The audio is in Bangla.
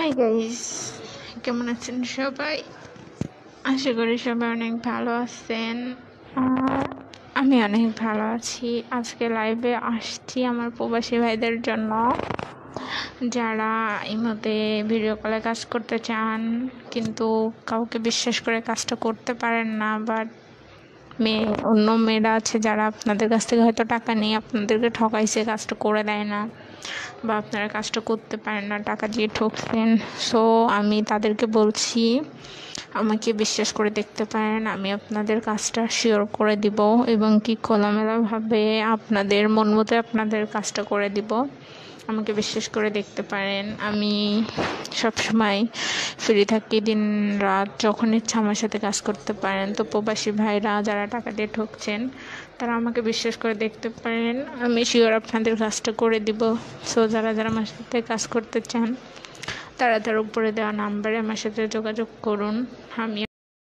হাই গাইস, কেমন আছেন সবাই? আশা করি সবাই অনেক ভালো আছেন। আর আমি অনেক ভালো আছি। আজকে লাইভে আসছি আমার প্রবাসী ভাইদের জন্য, যারা এই মধ্যে ভিডিও কলে কাজ করতে চান কিন্তু কাউকে বিশ্বাস করে কাজটা করতে পারেন না। বাট অন্য মেয়েরা আছে যারা আপনাদের কাছ থেকে হয়তো টাকা নিয়ে আপনাদেরকে ঠকাইছে, কাজটা করে দেয় না, বা আপনারা কাজটা করতে পারেন না, টাকা দিয়ে ঠকছেন। সো আমি তাদেরকে বলছি, আমাকে বিশ্বাস করে দেখতে পারেন, আমি আপনাদের কাজটা শিওর করে দিব এবং কি খোলামেলাভাবে আপনাদের মন মতো আপনাদের কাজটা করে দিব। আমাকে বিশ্বাস করে দেখতে পারেন। আমি সবসময় ফ্রি থাকি, দিন রাত যখন ইচ্ছা আমার সাথে কাজ করতে পারেন। তো প্রবাসী ভাইরা যারা টাকা দিয়ে ঠকছেন তারা আমাকে বিশ্বাস করে দেখতে পারেন, আমি শিওর আপনাদের কাজটা করে দিব। সো যারা যারা আমার সাথে কাজ করতে চান তারা তার উপরে দেওয়া নাম্বারে আমার সাথে যোগাযোগ করুন। আমি